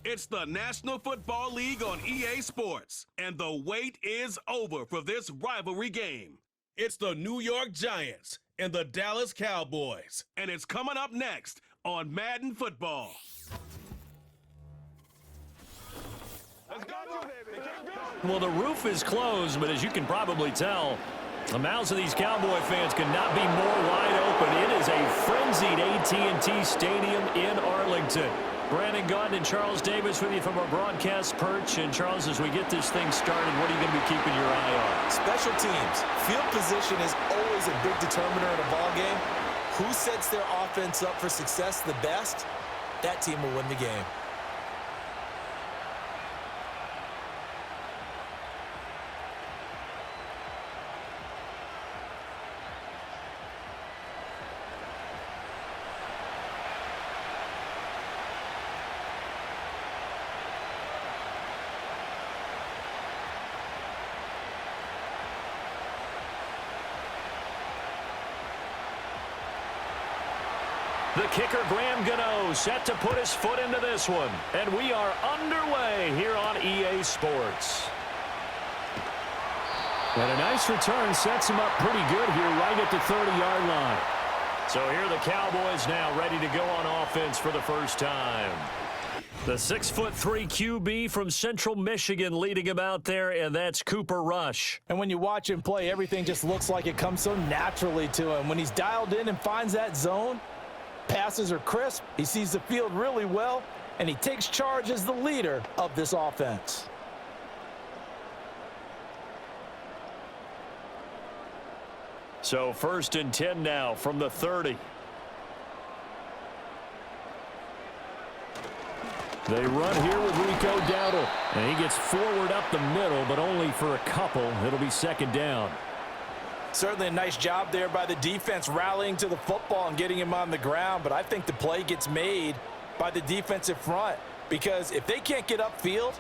It's the National Football League on EA Sports, and the wait is over for this rivalry game. It's the New York Giants and the Dallas Cowboys, and it's coming up next on Madden Football. Well, the roof is closed, but as you can probably tell, the mouths of these Cowboy fans could not be more wide open. It is a frenzied AT&T Stadium in Arlington. Brandon Gaudin and Charles Davis with you from our broadcast perch. And, Charles, as we get this thing started, what are you going to be keeping your eye on? Special teams. Field position is always a big determiner in a ball game. Who sets their offense up for success the best, that team will win the game. The kicker, Graham Gano, set to put his foot into this one. And we are underway here on EA Sports. And a nice return sets him up pretty good here right at the 30-yard line. So here are the Cowboys now ready to go on offense for the first time. The 6'3" QB from Central Michigan leading him out there, and that's Cooper Rush. And when you watch him play, everything just looks like it comes so naturally to him. When he's dialed in and finds that zone, passes are crisp, he sees the field really well, and he takes charge as the leader of this offense. So 1st and 10 now from the 30. They run here with Rico Dowdle, and he gets forward up the middle, but only for a couple. It'll be 2nd down. Certainly a nice job there by the defense rallying to the football and getting him on the ground, but I think the play gets made by the defensive front because if they can't get upfield,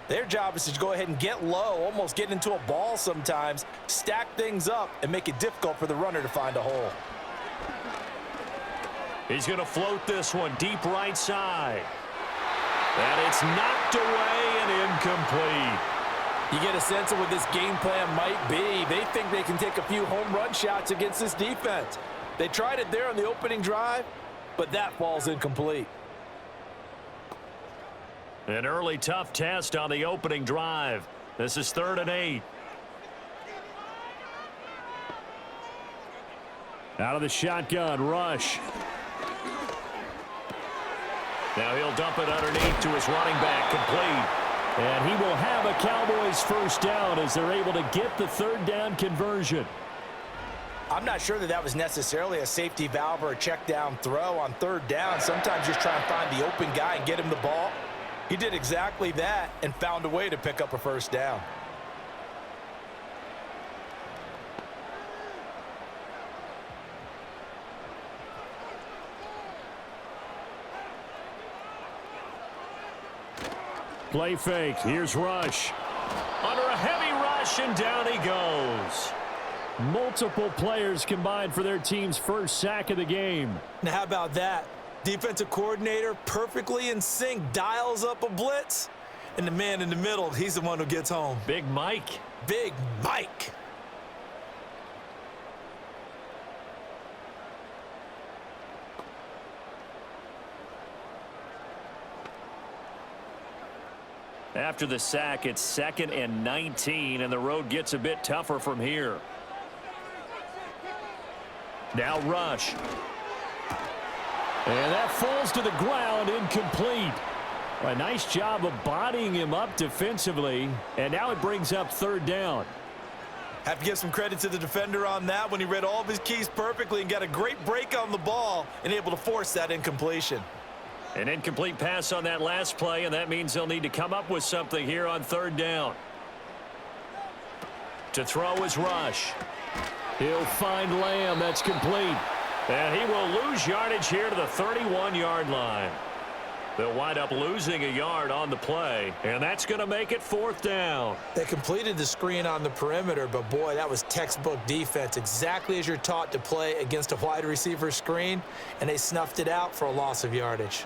their job is to go ahead and get low, almost get into a ball sometimes, stack things up, and make it difficult for the runner to find a hole. He's going to float this one deep right side. And it's knocked away and incomplete. You get a sense of what this game plan might be. They think they can take a few home run shots against this defense. They tried it there on the opening drive, but that falls incomplete. An early tough test on the opening drive. This is 3rd and 8. Out of the shotgun, Rush. Now he'll dump it underneath to his running back, complete. And he will have a Cowboys 1st down as they're able to get the 3rd down conversion. I'm not sure that was necessarily a safety valve or a check down throw on 3rd down. Sometimes just try and find the open guy and get him the ball. He did exactly that and found a way to pick up a 1st down. Play fake. Here's Rush. Under a heavy rush, and down he goes. Multiple players combined for their team's 1st sack of the game. Now, how about that? Defensive coordinator perfectly in sync, dials up a blitz, and the man in the middle, he's the one who gets home. Big Mike. Big Mike. After the sack, it's 2nd and 19, and the road gets a bit tougher from here. Now Rush. And that falls to the ground, incomplete. A nice job of bodying him up defensively, and now it brings up 3rd down. Have to give some credit to the defender on that when he read all of his keys perfectly and got a great break on the ball and able to force that incompletion. An incomplete pass on that last play, and that means they'll need to come up with something here on 3rd down. To throw is Rush. He'll find Lamb. That's complete. And he will lose yardage here to the 31-yard line. They'll wind up losing a yard on the play, and that's going to make it 4th down. They completed the screen on the perimeter, but boy, that was textbook defense, exactly as you're taught to play against a wide receiver screen, and they snuffed it out for a loss of yardage.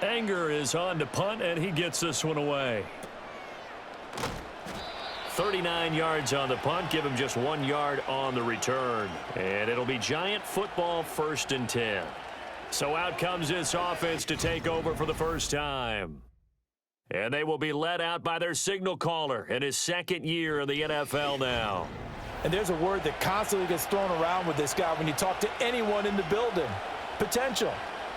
Anger is on to punt, and he gets this one away. 39 yards on the punt. Give him just 1 yard on the return. And it'll be Giant football 1st and 10. So out comes this offense to take over for the first time. And they will be led out by their signal caller in his 2nd year in the NFL now. And there's a word that constantly gets thrown around with this guy when you talk to anyone in the building. Potential.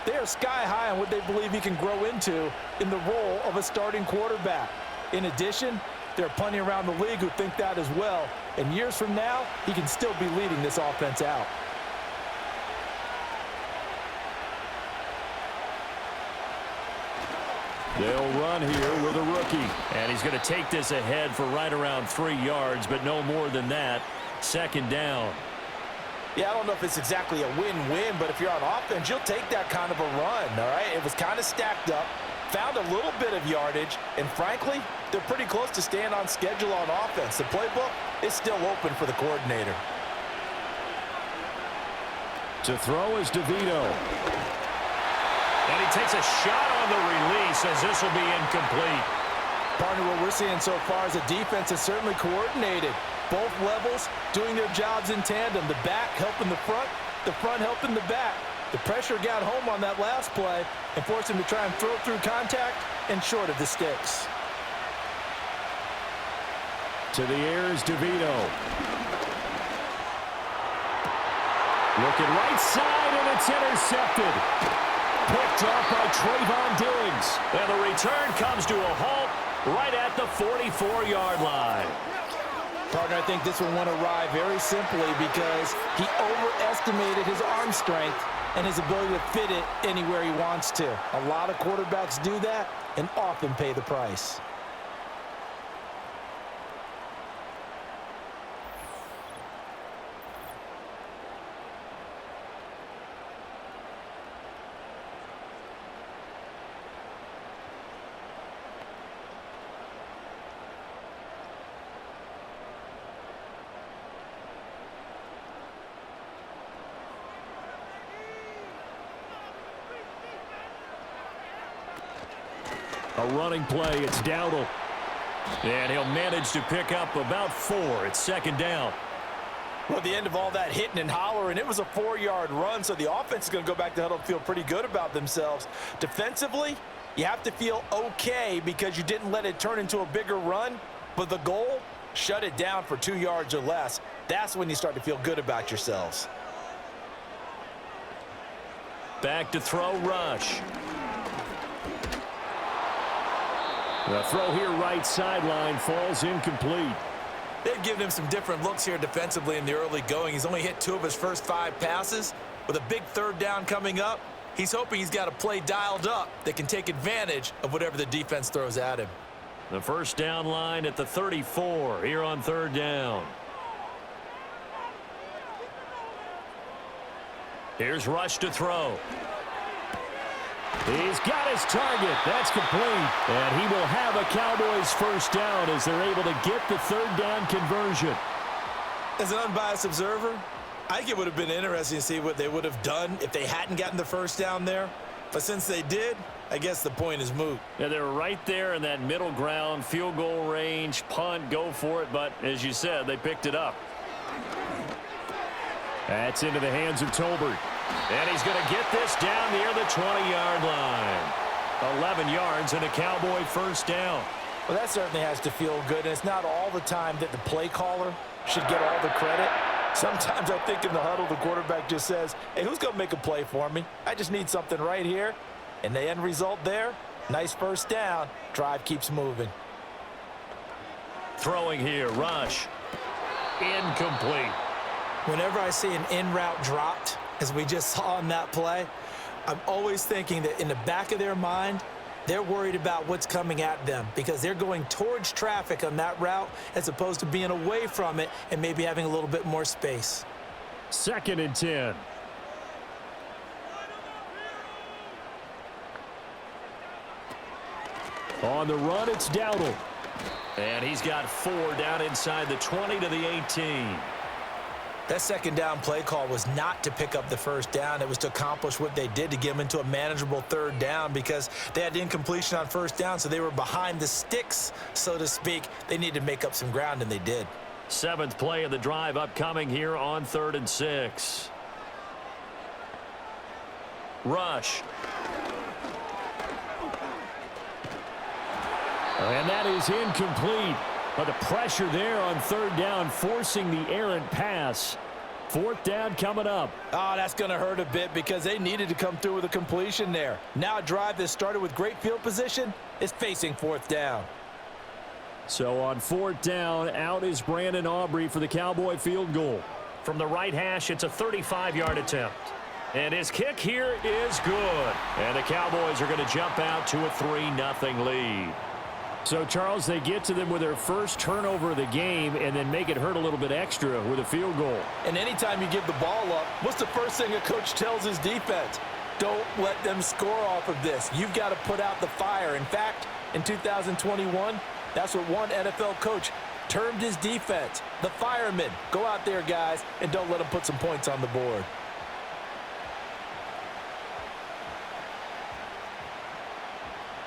They are sky high on what they believe he can grow into in the role of a starting quarterback. In addition, there are plenty around the league who think that as well. And years from now, he can still be leading this offense out. They'll run here with a rookie. And he's going to take this ahead for right around 3 yards, but no more than that. 2nd down. Yeah, I don't know if it's exactly a win-win, but if you're on offense, you'll take that kind of a run, all right? It was kind of stacked up, found a little bit of yardage, and frankly, they're pretty close to staying on schedule on offense. The playbook is still open for the coordinator. To throw is DeVito. And he takes a shot on the release as this will be incomplete. Partner, what we're seeing so far is the defense is certainly coordinated. Both levels doing their jobs in tandem. The back helping the front helping the back. The pressure got home on that last play and forced him to try and throw through contact and short of the sticks. To the air is DeVito. Looking right side, and it's intercepted. Picked off by Trayvon Diggs. And the return comes to a halt right at the 44-yard line. Partner, I think this one won't arrive very simply because he overestimated his arm strength and his ability to fit it anywhere he wants to. A lot of quarterbacks do that and often pay the price. A running play, it's Dowdle. And he'll manage to pick up about 4. It's 2nd down. Well, at the end of all that hitting and hollering, it was a 4-yard run, so the offense is going to go back to huddle and feel pretty good about themselves. Defensively, you have to feel okay because you didn't let it turn into a bigger run, but the goal, shut it down for 2 yards or less. That's when you start to feel good about yourselves. Back to throw, Rush. The throw here right sideline falls incomplete. They've given him some different looks here defensively in the early going. He's only hit 2 of his first 5 passes. With a big 3rd down coming up, he's hoping he's got a play dialed up that can take advantage of whatever the defense throws at him. The 1st down line at the 34 here on 3rd down. Here's Rush to throw. He's got his target. That's complete. And he will have a Cowboys 1st down as they're able to get the 3rd down conversion. As an unbiased observer, I think it would have been interesting to see what they would have done if they hadn't gotten the 1st down there. But since they did, I guess the point is moot. Yeah, they were right there in that middle ground, field goal range, punt, go for it. But as you said, they picked it up. That's into the hands of Tolbert. And he's going to get this down near the 20-yard line. 11 yards and a Cowboy 1st down. Well, that certainly has to feel good. And it's not all the time that the play caller should get all the credit. Sometimes I think in the huddle, the quarterback just says, hey, who's going to make a play for me? I just need something right here. And the end result there, nice 1st down. Drive keeps moving. Throwing here, Rush. Incomplete. Whenever I see an in-route dropped, as we just saw in that play, I'm always thinking that in the back of their mind, they're worried about what's coming at them because they're going towards traffic on that route as opposed to being away from it and maybe having a little bit more space. 2nd and 10. On the run, it's Dowdle. And he's got 4 down inside the 20 to the 18. That second down play call was not to pick up the first down. It was to accomplish what they did, to get them into a manageable third down, because they had incompletion on first down, so they were behind the sticks, so to speak. They needed to make up some ground, and they did. 7th play of the drive upcoming here on 3rd and 6. Rush. And that is incomplete. But the pressure there on 3rd down, forcing the errant pass. 4th down coming up. Oh, that's going to hurt a bit because they needed to come through with a completion there. Now a drive that started with great field position is facing 4th down. So on 4th down, out is Brandon Aubrey for the Cowboy field goal. From the right hash, it's a 35-yard attempt. And his kick here is good. And the Cowboys are going to jump out to a 3-0 lead. So, Charles, they get to them with their first turnover of the game and then make it hurt a little bit extra with a field goal. And anytime you give the ball up, what's the first thing a coach tells his defense? Don't let them score off of this. You've got to put out the fire. In fact, in 2021, that's what one NFL coach termed his defense, the firemen. Go out there, guys, and don't let them put some points on the board.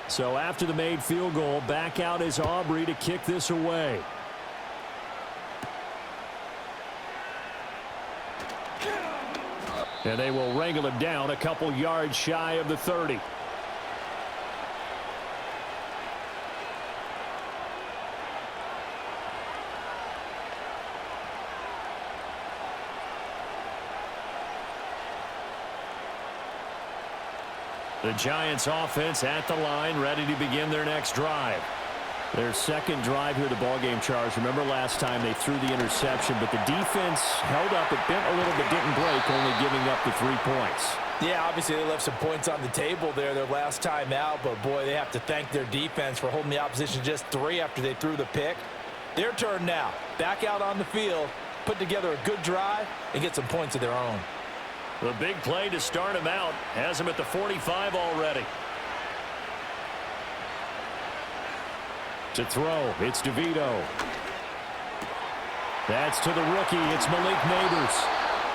So after the made field goal, back out is Aubrey to kick this away. And they will wrangle him down a couple yards shy of the 30. The Giants offense at the line, ready to begin their next drive. Their second drive here, the ballgame, Charles. Remember last time they threw the interception, but the defense held up. It bent a little but didn't break, only giving up the 3 points. Yeah, obviously they left some points on the table there their last time out, but boy, they have to thank their defense for holding the opposition just 3 after they threw the pick. Their turn now. Back out on the field, put together a good drive, and get some points of their own. The big play to start him out has him at the 45 already. To throw, it's DeVito. That's to the rookie. It's Malik Neighbors.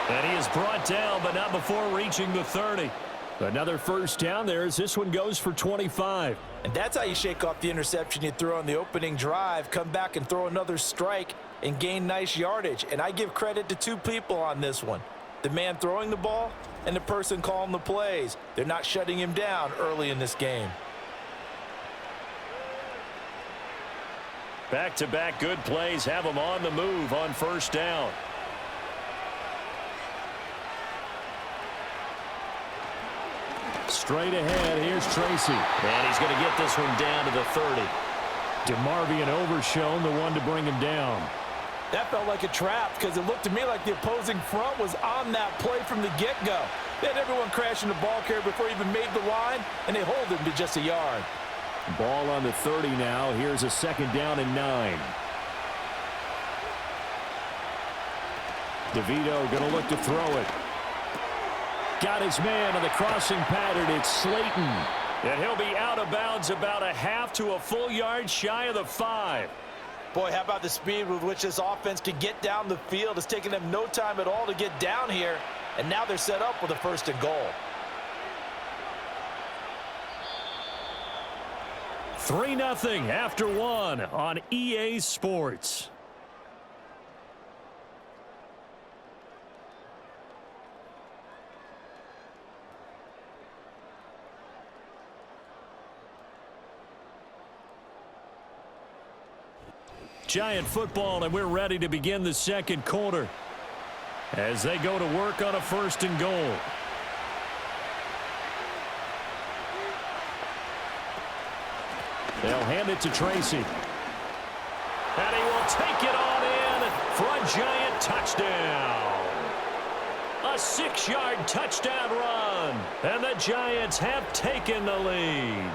And he is brought down, but not before reaching the 30. Another first down there as this one goes for 25. And that's how you shake off the interception you threw on the opening drive, come back and throw another strike and gain nice yardage. And I give credit to 2 people on this one. The man throwing the ball and the person calling the plays. They're not shutting him down early in this game. Back-to-back good plays have him on the move on first down. Straight ahead, here's Tracy. And he's going to get this one down to the 30. DeMarvion Overshown, the one to bring him down. That felt like a trap because it looked to me like the opposing front was on that play from the get-go. They had everyone crashing the ball carrier before he even made the line, and they hold him to just a yard. Ball on the 30 now. Here's a second down and 9. DeVito going to look to throw it. Got his man on the crossing pattern. It's Slayton. And he'll be out of bounds about a half to a full yard shy of the 5. Boy, how about the speed with which this offense can get down the field? It's taken them no time at all to get down here, and now they're set up with a 1st and goal. 3-0 after 1 on EA Sports. Giant football, and we're ready to begin the second quarter as they go to work on a 1st and goal. They'll hand it to Tracy. And he will take it on in for a Giant touchdown. A 6-yard touchdown run. And the Giants have taken the lead.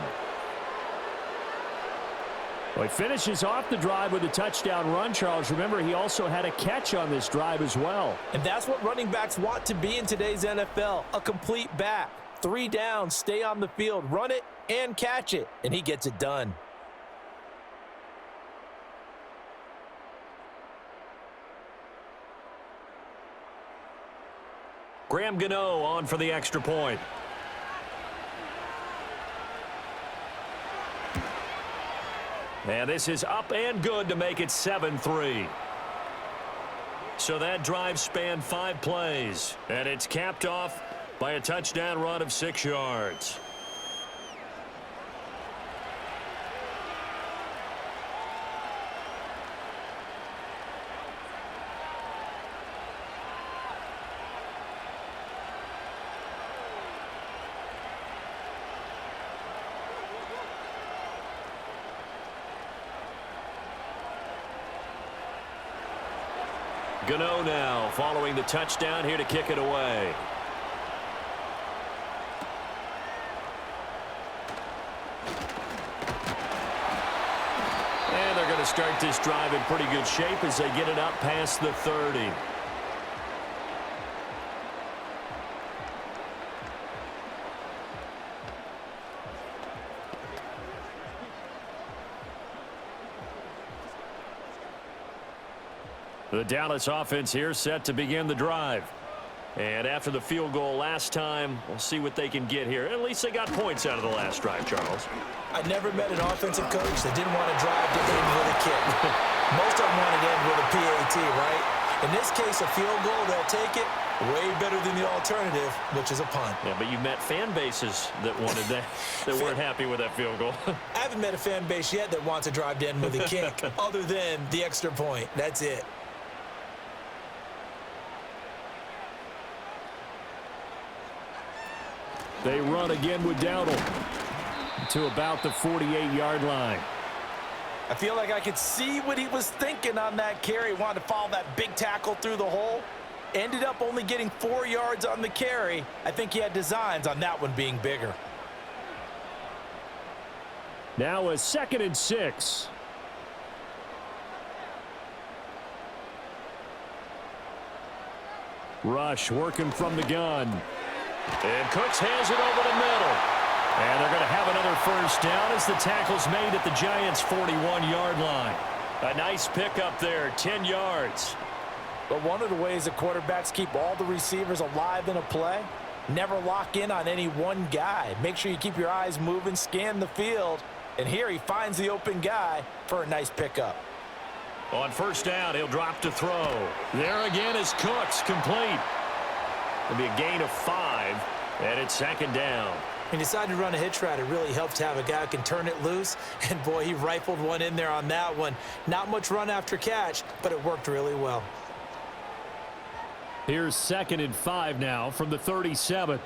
Well, he finishes off the drive with a touchdown run, Charles. Remember, he also had a catch on this drive as well. And that's what running backs want to be in today's NFL, a complete back. 3 downs, stay on the field, run it and catch it, and he gets it done. Graham Gano on for the extra point. And this is up and good to make it 7-3. So that drive spanned 5 plays, and it's capped off by a touchdown run of 6 yards. Gano now following the touchdown here to kick it away. And they're going to start this drive in pretty good shape as they get it up past the 30. The Dallas offense here set to begin the drive. And after the field goal last time, we'll see what they can get here. At least they got points out of the last drive, Charles. I never met an offensive coach that didn't want to drive to end with a kick. Most of them wanted to end with a PAT, right? In this case, a field goal, they'll take it. Way better than the alternative, which is a punt. Yeah, but you met fan bases that wanted that, that weren't happy with that field goal. I haven't met a fan base yet that wants to drive to end with a kick, other than the extra point. That's it. They run again with Dowdle to about the 48-yard line. I feel like I could see what he was thinking on that carry. Wanted to follow that big tackle through the hole. Ended up only getting 4 yards on the carry. I think he had designs on that one being bigger. Now a 2nd and 6. Rush working from the gun. And Cooks has it over the middle. And they're going to have another first down as the tackle's made at the Giants' 41-yard line. A nice pickup there, 10 yards. But one of the ways that quarterbacks keep all the receivers alive in a play, never lock in on any one guy. Make sure you keep your eyes moving, scan the field. And here he finds the open guy for a nice pickup. On first down, he'll drop to throw. There again is Cooks, complete. It'll be a gain of 5, and it's 2nd down. He decided to run a hitch route. It really helps to have a guy who can turn it loose. And, boy, he rifled one in there on that one. Not much run after catch, but it worked really well. Here's 2nd and 5 now from the 37.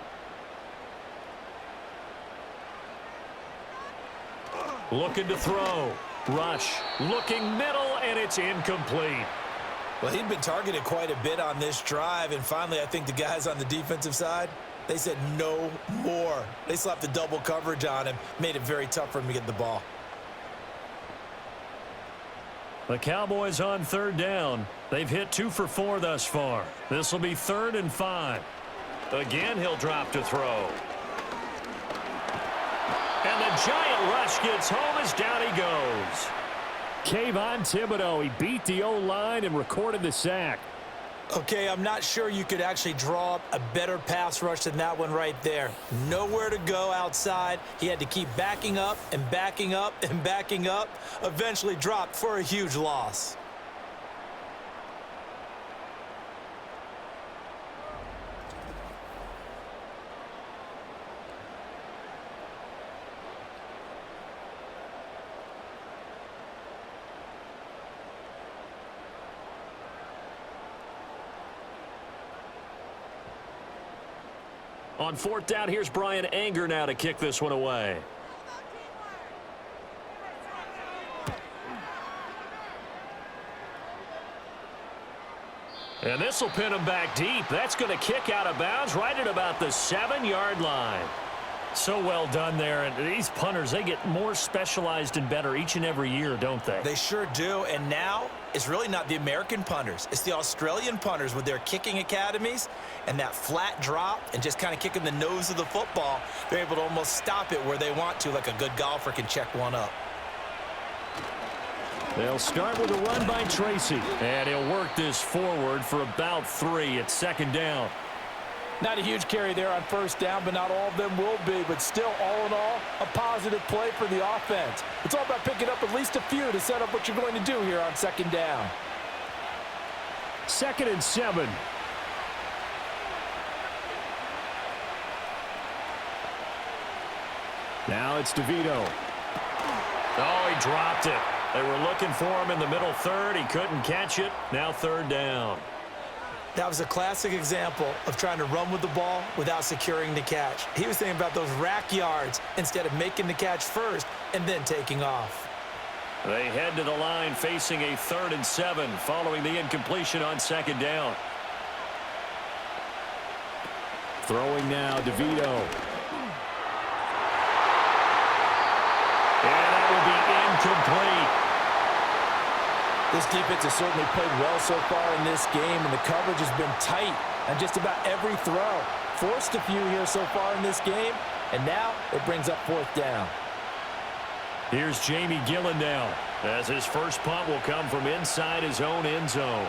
Looking to throw. Rush. Looking middle, and it's incomplete. Well, he'd been targeted quite a bit on this drive, and finally I think the guys on the defensive side, they said no more. They slapped the double coverage on him, made it very tough for him to get the ball. The Cowboys on 3rd down. They've hit 2 for 4 thus far. This will be 3rd and 5. Again, he'll drop to throw. And the giant rush gets home as down he goes. Kayvon Thibodeau, he beat the O-line and recorded the sack. Okay, I'm not sure you could actually draw up a better pass rush than that one right there. Nowhere to go outside. He had to keep backing up and backing up and backing up. Eventually dropped for a huge loss. On 4th down, here's Brian Anger now to kick this one away. And this will pin him back deep. That's going to kick out of bounds right at about the 7-yard line. So well done there. And these punters, they get more specialized and better each and every year, don't they? They sure do. And now it's really not the American punters. It's the Australian punters with their kicking academies and that flat drop and just kind of kicking the nose of the football. They're able to almost stop it where they want to, like a good golfer can check one up. They'll start with a run by Tracy. And he'll work this forward for about 3 at 2nd down. Not a huge carry there on first down, but not all of them will be. But still, all in all, a positive play for the offense. It's all about picking up at least a few to set up what you're going to do here on second down. 2nd and 7. Now it's DeVito. Oh, he dropped it. They were looking for him in the middle third. He couldn't catch it. Now 3rd down. That was a classic example of trying to run with the ball without securing the catch. He was thinking about those rack yards instead of making the catch first and then taking off. They head to the line facing a 3rd and 7 following the incompletion on 2nd down. Throwing now, DeVito. And that will be incomplete. This defense has certainly played well so far in this game, and the coverage has been tight on just about every throw. Forced a few here so far in this game, and now it brings up 4th down. Here's Jamie Gillen now, as his first punt will come from inside his own end zone.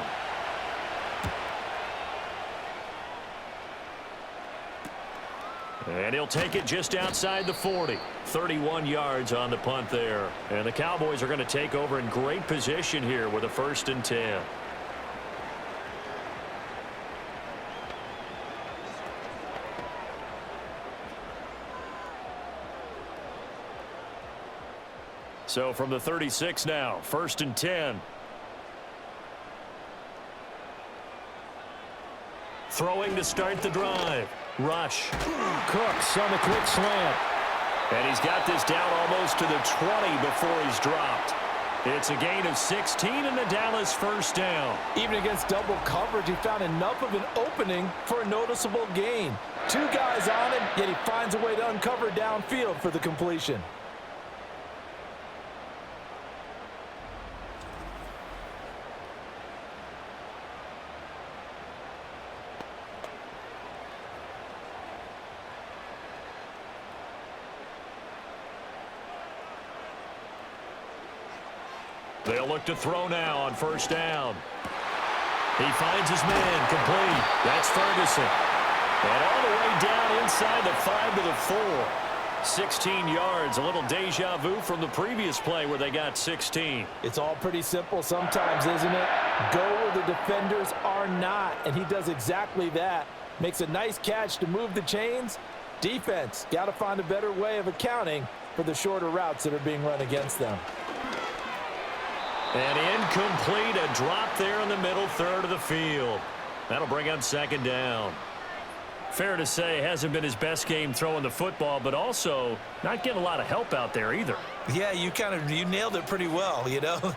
And he'll take it just outside the 40. 31 yards on the punt there. And the Cowboys are going to take over in great position here with a 1st and 10. So from the 36 now, 1st and 10. Throwing to start the drive. Rush. Cooks on the quick slant. And he's got this down almost to the 20 before he's dropped. It's a gain of 16 and the Dallas 1st down. Even against double coverage, he found enough of an opening for a noticeable gain. 2 guys on him, yet he finds a way to uncover downfield for the completion. They'll look to throw now on 1st down. He finds his man complete. That's Ferguson. And all the way down inside the 5 to the 4. 16 yards, a little deja vu from the previous play where they got 16. It's all pretty simple sometimes, isn't it? Go where the defenders are not, and he does exactly that. Makes a nice catch to move the chains. Defense, got to find a better way of accounting for the shorter routes that are being run against them. And incomplete, a drop there in the middle third of the field. That'll bring up 2nd down. Fair to say, hasn't been his best game throwing the football, but also not getting a lot of help out there either. Yeah, you nailed it pretty well, you know.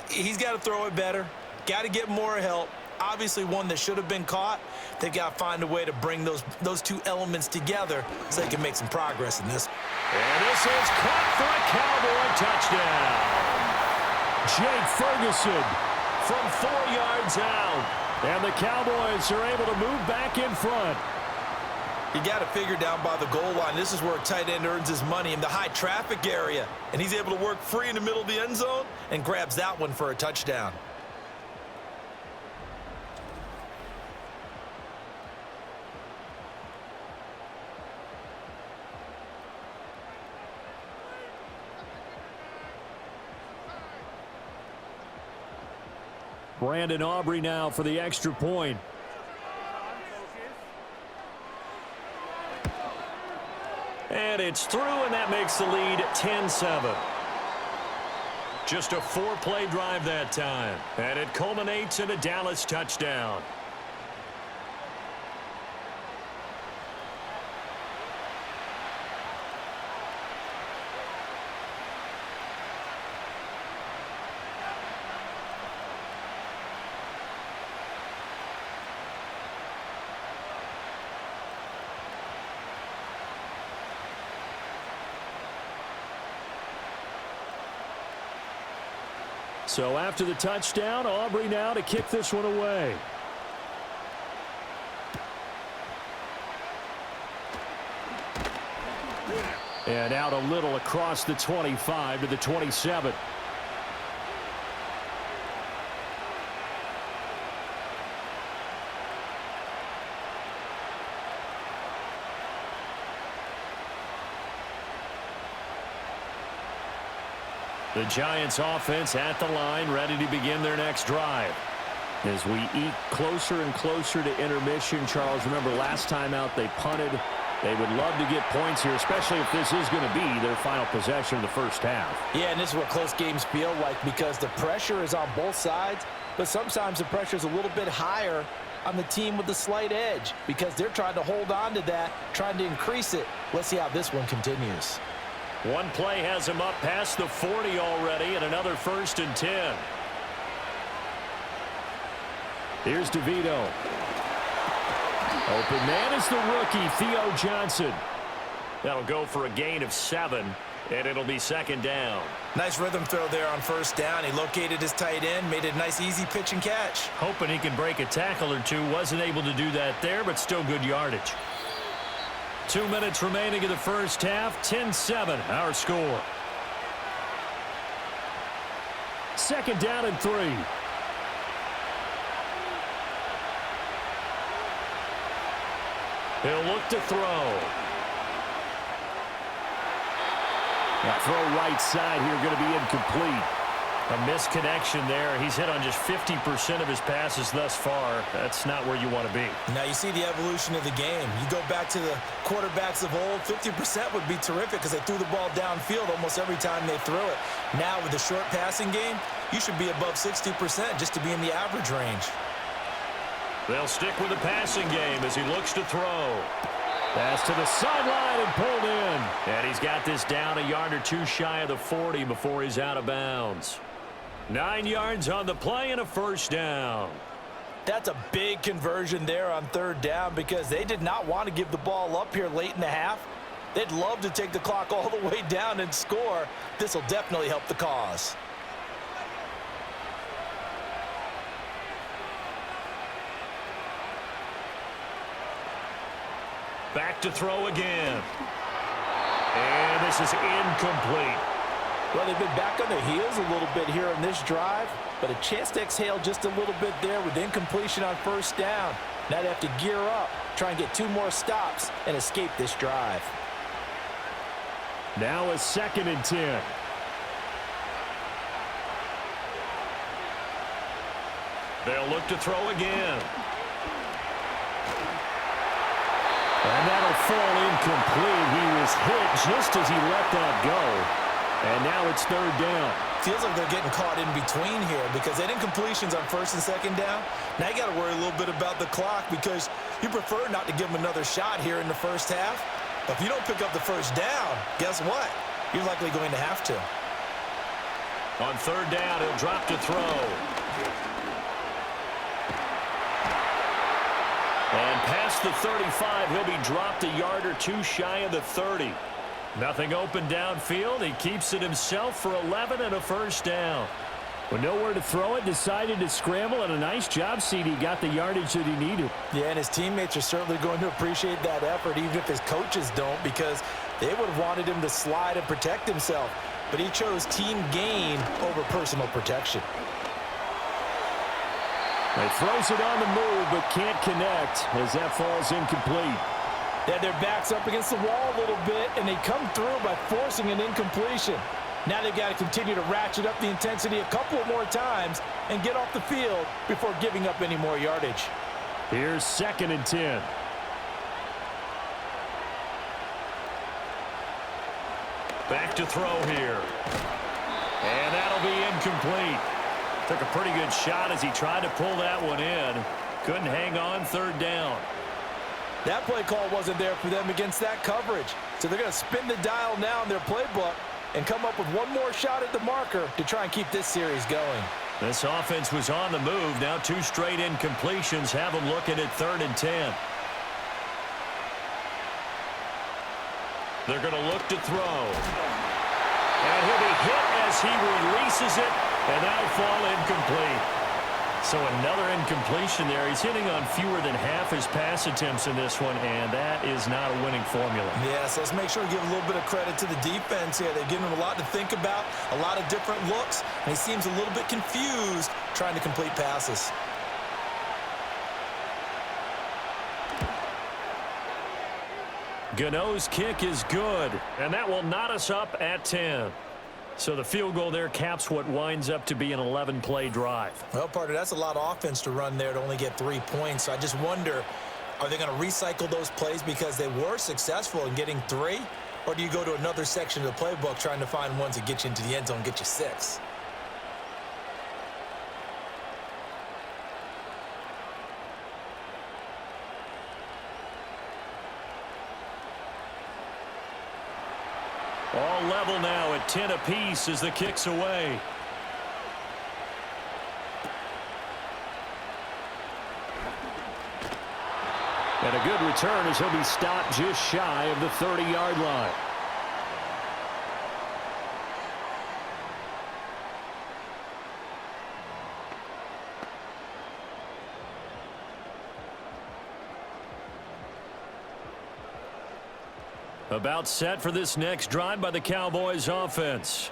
He's got to throw it better, got to get more help. Obviously one that should have been caught. They've got to find a way to bring those 2 elements together so they can make some progress in this. And this is caught for a Cowboy touchdown. Jake Ferguson from 4 yards out. And the Cowboys are able to move back in front. You got to figure down by the goal line. This is where a tight end earns his money in the high traffic area. And he's able to work free in the middle of the end zone and grabs that one for a touchdown. Brandon Aubrey now for the extra point. And it's through, and that makes the lead 10-7. Just a 4-play drive that time. And it culminates in a Dallas touchdown. So after the touchdown, Aubrey now to kick this one away. And out a little across the 25 to the 27. The Giants offense at the line, ready to begin their next drive. As we eke closer and closer to intermission, Charles, remember last time out they punted. They would love to get points here, especially if this is going to be their final possession of the first half. Yeah, and this is what close games feel like because the pressure is on both sides, but sometimes the pressure is a little bit higher on the team with the slight edge because they're trying to hold on to that, trying to increase it. Let's see how this one continues. One play has him up past the 40 already, and another 1st and 10. Here's DeVito. Open man is the rookie, Theo Johnson. That'll go for a gain of 7, and it'll be 2nd down. Nice rhythm throw there on 1st down. He located his tight end, made it a nice easy pitch and catch. Hoping he can break a tackle or two. Wasn't able to do that there, but still good yardage. 2 minutes remaining in the first half. 10-7, our score. 2nd down and 3. He'll look to throw. That throw right side here going to be incomplete. A misconnection there. He's hit on just 50% of his passes thus far. That's not where you want to be. Now you see the evolution of the game. You go back to the quarterbacks of old, 50% would be terrific because they threw the ball downfield almost every time they threw it. Now with the short passing game, you should be above 60% just to be in the average range. They'll stick with the passing game as he looks to throw. Pass to the sideline and pulled in. And he's got this down a yard or two shy of the 40 before he's out of bounds. 9 yards on the play and a 1st down. That's a big conversion there on 3rd down because they did not want to give the ball up here late in the half. They'd love to take the clock all the way down and score. This will definitely help the cause. Back to throw again. And this is incomplete. Well, they've been back on their heels a little bit here in this drive, but a chance to exhale just a little bit there with incompletion on 1st down. Now they have to gear up, try and get 2 more stops and escape this drive. Now a 2nd and 10. They'll look to throw again. And that'll fall incomplete. He was hit just as he let that go. And now it's 3rd down. Feels like they're getting caught in between here because they had incompletions on 1st and 2nd down. Now you got to worry a little bit about the clock because you prefer not to give them another shot here in the first half. But if you don't pick up the 1st down, guess what? You're likely going to have to. On 3rd down, he'll drop to throw. And past the 35, he'll be dropped a yard or two shy of the 30. Nothing open downfield. He keeps it himself for 11 and a 1st down. With nowhere to throw it, decided to scramble, and a nice job, CD. Got the yardage that he needed. Yeah, and his teammates are certainly going to appreciate that effort, even if his coaches don't, because they would have wanted him to slide and protect himself. But he chose team gain over personal protection. He throws it on the move, but can't connect as that falls incomplete. They had their backs up against the wall a little bit, and they come through by forcing an incompletion. Now they've got to continue to ratchet up the intensity a couple more times and get off the field before giving up any more yardage. Here's 2nd and 10. Back to throw here. And that'll be incomplete. Took a pretty good shot as he tried to pull that one in. Couldn't hang on. 3rd down. That play call wasn't there for them against that coverage. So they're going to spin the dial now in their playbook and come up with one more shot at the marker to try and keep this series going. This offense was on the move. Now 2 straight incompletions have them looking at 3rd and 10. They're going to look to throw. And he'll be hit as he releases it, and that'll fall incomplete. So another incompletion there. He's hitting on fewer than half his pass attempts in this one, and that is not a winning formula. Yeah, so let's make sure we give a little bit of credit to the defense here. They're giving him a lot to think about, a lot of different looks, and he seems a little bit confused trying to complete passes. Gano's kick is good, and that will knot us up at 10. So the field goal there caps what winds up to be an 11-play drive. Well, partner, that's a lot of offense to run there to only get 3 points. So I just wonder, are they going to recycle those plays because they were successful in getting 3? Or do you go to another section of the playbook trying to find ones that get you into the end zone and get you 6? All level now at 10 apiece as the kick's away. And a good return as he'll be stopped just shy of the 30-yard line. About set for this next drive by the Cowboys offense.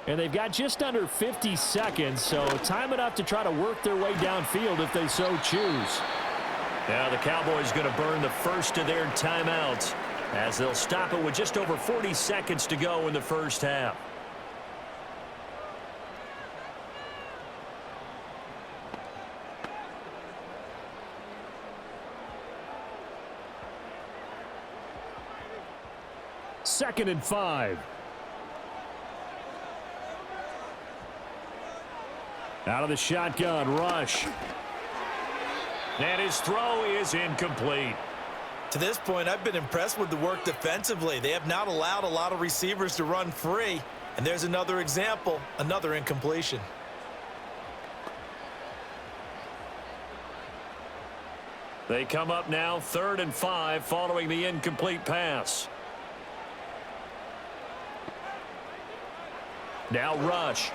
And they've got just under 50 seconds, so time enough to try to work their way downfield if they so choose. Now the Cowboys going to burn the first of their timeouts as they'll stop it with just over 40 seconds to go in the first half. Second and 5. Out of the shotgun, Rush. And his throw is incomplete. To this point, I've been impressed with the work defensively. They have not allowed a lot of receivers to run free. And there's another example, another incompletion. They come up now 3rd and 5 following the incomplete pass. Now Rush.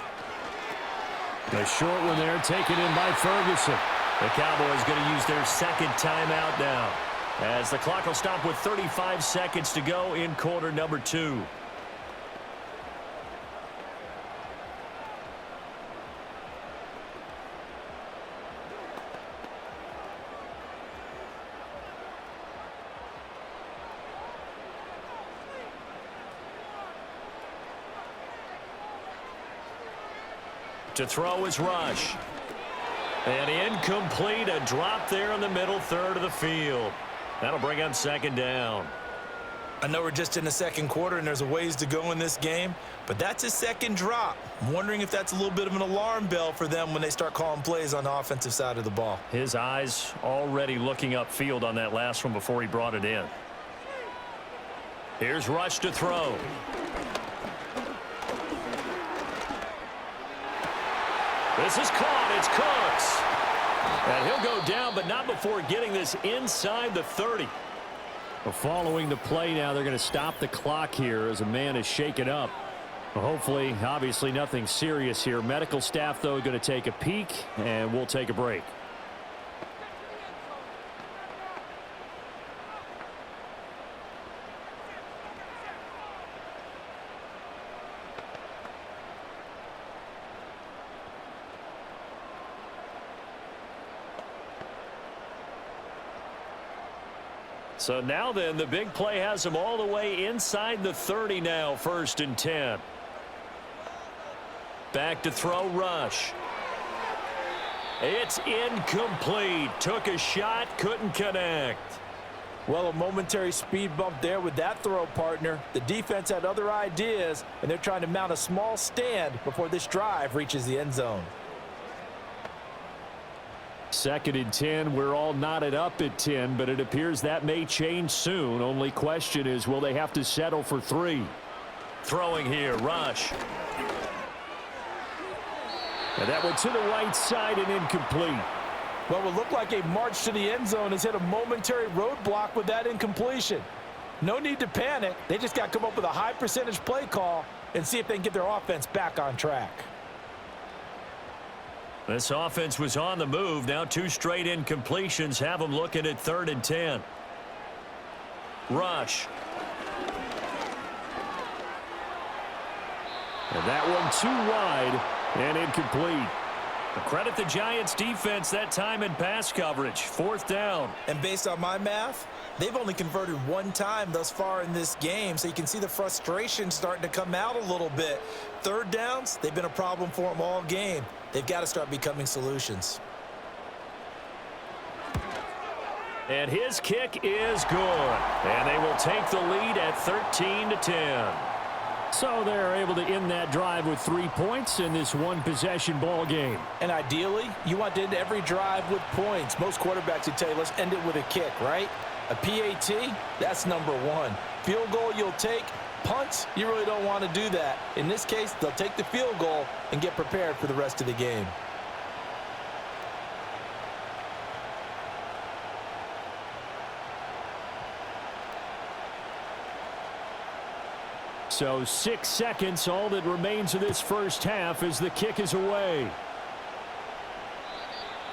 A short one there taken in by Ferguson. The Cowboys going to use their second timeout now as the clock will stop with 35 seconds to go in quarter number 2. To throw is Rush. And incomplete, a drop there in the middle third of the field. That'll bring up second down. I know we're just in the second quarter and there's a ways to go in this game, but that's a second drop. I'm wondering if that's a little bit of an alarm bell for them when they start calling plays on the offensive side of the ball. His eyes already looking upfield on that last one before he brought it in. Here's Rush to throw. This is caught. It's Cooks. And he'll go down, but not before getting this inside the 30. Well, following the play now, they're going to stop the clock here as a man is shaken up. Well, hopefully, obviously nothing serious here. Medical staff, though, going to take a peek, and we'll take a break. So now then, the big play has them all the way inside the 30 now, 1st and 10. Back to throw Rush. It's incomplete. Took a shot, couldn't connect. Well, a momentary speed bump there with that throw, partner. The defense had other ideas, and they're trying to mount a small stand before this drive reaches the end zone. 2nd and 10. We're all knotted up at 10, but it appears that may change soon. Only question is, will they have to settle for 3? Throwing here, Rush. And that went to the right side and incomplete. Well, it looked like a march to the end zone has hit a momentary roadblock with that incompletion. No need to panic. They just got to come up with a high percentage play call and see if they can get their offense back on track. This offense was on the move. Now 2 straight incompletions have them looking at 3rd and 10. Rush. And that one too wide and incomplete. Credit the Giants defense that time in pass coverage. 4th down. And based on my math, they've only converted one time thus far in this game, so you can see the frustration starting to come out a little bit. 3rd downs, they've been a problem for them all game. They've got to start becoming solutions. And his kick is good. And they will take the lead at 13-10. So they're able to end that drive with 3 points in this one-possession ball game. And ideally, you want to end every drive with points. Most quarterbacks would tell you, let's end it with a kick, right? A PAT, that's number 1. Field goal you'll take. Punts, you really don't want to do that. In this case, they'll take the field goal and get prepared for the rest of the game. So 6 seconds, all that remains of this first half as the kick is away.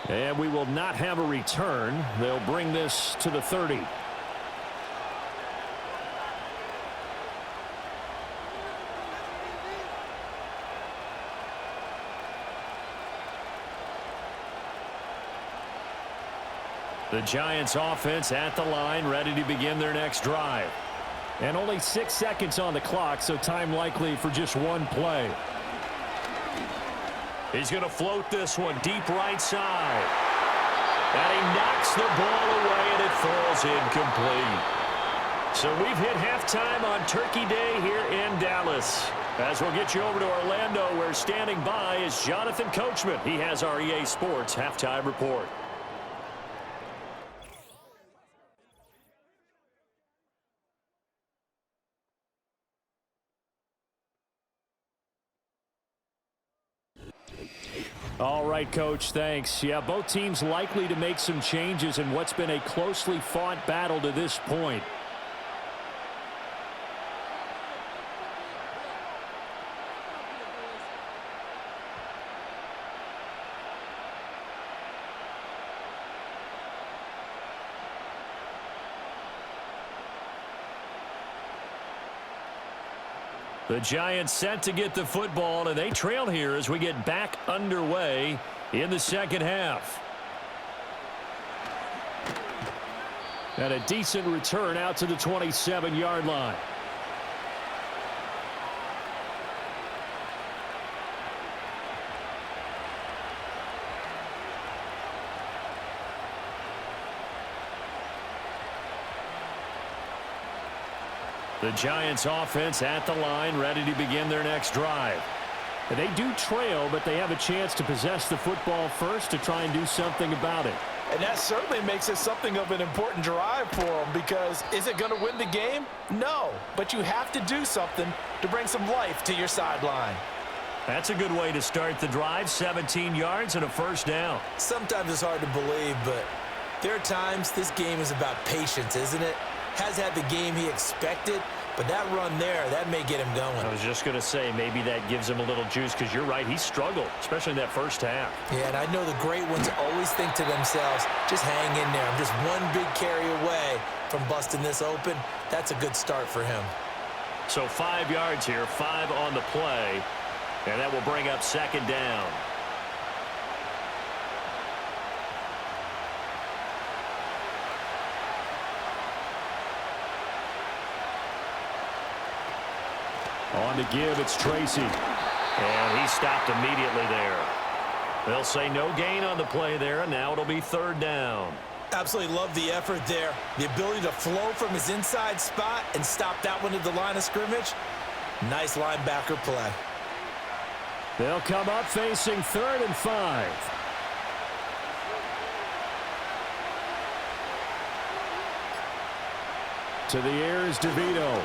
And we will not have a return. They'll bring this to the 30. The Giants offense at the line, ready to begin their next drive. And only 6 seconds on the clock, so time likely for just one play. He's going to float this one deep right side. And he knocks the ball away, and it falls incomplete. So we've hit halftime on Turkey Day here in Dallas. As we'll get you over to Orlando, where standing by is Jonathan Coachman. He has our EA Sports halftime report. All right, Coach, thanks. Yeah, both teams likely to make some changes in what's been a closely fought battle to this point. The Giants set to get the football, and they trail here as we get back underway in the second half. And a decent return out to the 27-yard line. The Giants offense at the line, ready to begin their next drive. And they do trail, but they have a chance to possess the football first to try and do something about it. And that certainly makes it something of an important drive for them, because is it going to win the game? No, but you have to do something to bring some life to your sideline. That's a good way to start the drive, 17 yards and a first down. Sometimes it's hard to believe, but there are times this game is about patience, isn't it? Has had the game he expected, but that run there, that may get him going. I was just going to say, maybe that gives him a little juice, because you're right, he struggled, especially in that first half. Yeah, and I know the great ones always think to themselves, just hang in there. I'm just one big carry away from busting this open. That's a good start for him. So 5 yards here, 5 on the play, and that will bring up second down. On to give, it's Tracy. And he stopped immediately there. They'll say no gain on the play there, and now it'll be third down. Absolutely love the effort there. The ability to flow from his inside spot and stop that one at the line of scrimmage. Nice linebacker play. They'll come up facing 3rd and 5. To the air is DeVito.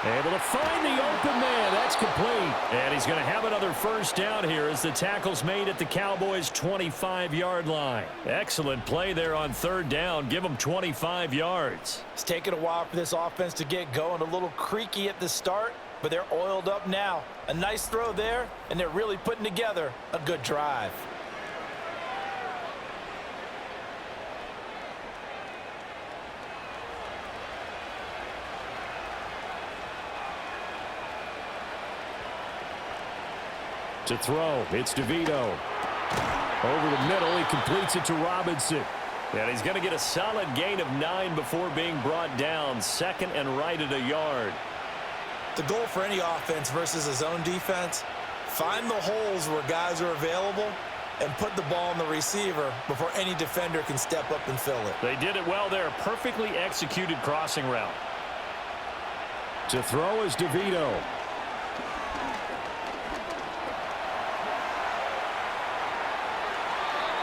Able to find the open man. That's complete. And he's going to have another first down here as the tackle's made at the Cowboys' 25-yard line. Excellent play there on third down. Give them 25 yards. It's taken a while for this offense to get going. A little creaky at the start, but they're oiled up now. A nice throw there, and they're really putting together a good drive. To throw, it's DeVito. Over the middle, he completes it to Robinson. And he's going to get a solid gain of 9 before being brought down. Second and right at a yard. The goal for any offense versus a zone defense, find the holes where guys are available and put the ball on the receiver before any defender can step up and fill it. They did it well there. Perfectly executed crossing route. To throw is DeVito.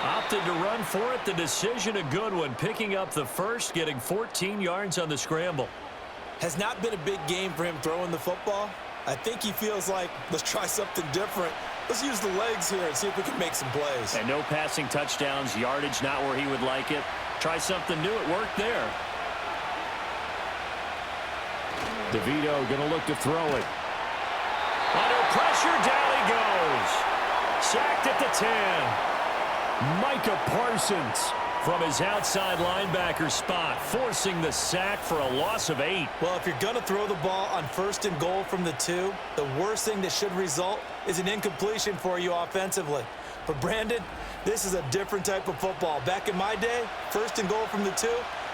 Opted to run for it. The decision a good one. Picking up the first, getting 14 yards on the scramble. Has not been a big game for him throwing the football. I think he feels like, let's try something different. Let's use the legs here and see if we can make some plays. And no passing touchdowns, yardage not where he would like it. Try something new. It worked there. DeVito going to look to throw it. Under pressure, down he goes. Sacked at the 10. Micah Parsons from his outside linebacker spot, forcing the sack for a loss of 8. Well, if you're going to throw the ball on 1st and goal from the 2, the worst thing that should result is an incompletion for you offensively. But Brandon, this is a different type of football. Back in my day, 1st and goal from the 2,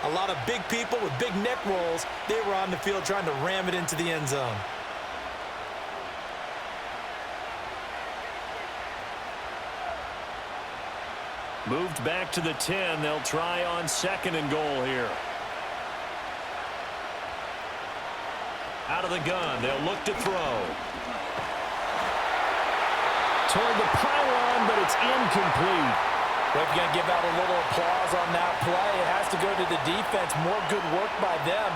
a lot of big people with big neck rolls, they were on the field trying to ram it into the end zone. Moved back to the 10. They'll try on 2nd and goal here. Out of the gun. They'll look to throw. Toward the pylon, but it's incomplete. Well, if you're going to give out a little applause on that play, it has to go to the defense. More good work by them.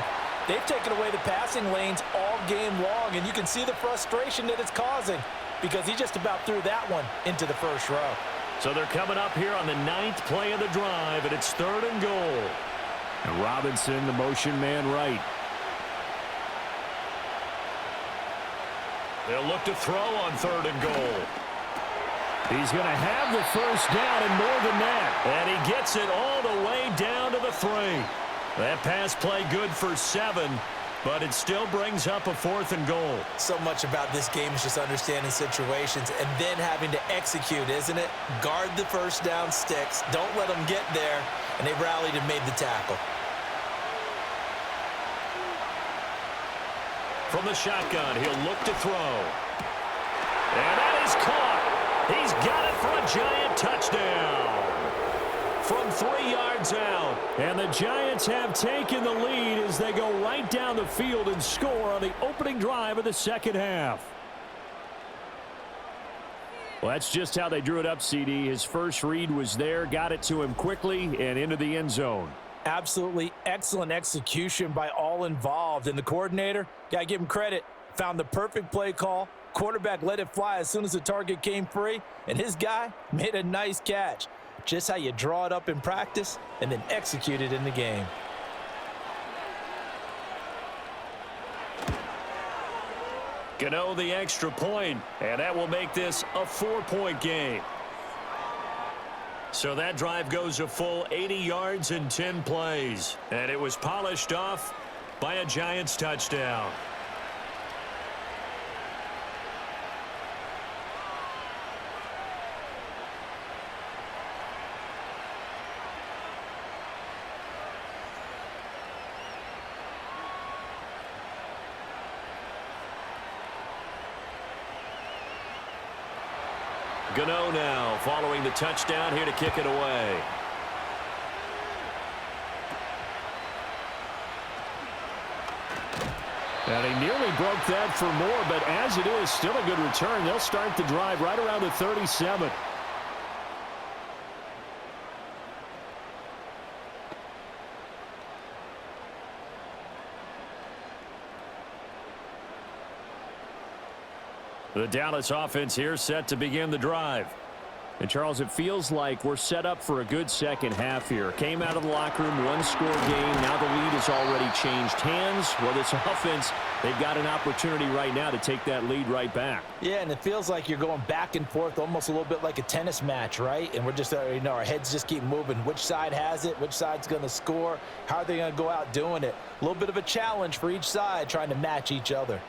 They've taken away the passing lanes all game long, and you can see the frustration that it's causing because he just about threw that one into the first row. So they're coming up here on the 9th play of the drive, and it's 3rd and goal. And Robinson, the motion man right. They'll look to throw on 3rd and goal. He's going to have the first down and more than that. And he gets it all the way down to the 3. That pass play good for 7. But it still brings up a 4th and goal. So much about this game is just understanding situations and then having to execute, isn't it? Guard the first down sticks. Don't let them get there. And they rallied and made the tackle. From the shotgun, he'll look to throw. And that is caught. He's got it for a Giant touchdown. From 3 yards out. And the Giants have taken the lead as they go right down the field and score on the opening drive of the second half. Well, that's just how they drew it up, CD. His first read was there, got it to him quickly and into the end zone. Absolutely excellent execution by all involved. And the coordinator, got to give him credit, found the perfect play call. Quarterback let it fly as soon as the target came free. And his guy made a nice catch. Just how you draw it up in practice and then execute it in the game. Gano the extra point, and that will make this a 4-point game. So that drive goes a full 80 yards in 10 plays, and it was polished off by a Giants touchdown. Gano now following the touchdown here to kick it away. And he nearly broke that for more, but as it is, still a good return. They'll start the drive right around the 37. The Dallas offense here set to begin the drive. And, Charles, it feels like we're set up for a good second half here. Came out of the locker room, one-score game. Now the lead has already changed hands. Well, this offense, they've got an opportunity right now to take that lead right back. Yeah, and it feels like you're going back and forth almost a little bit like a tennis match, right? And we're just, our heads just keep moving. Which side has it? Which side's going to score? How are they going to go out doing it? A little bit of a challenge for each side trying to match each other.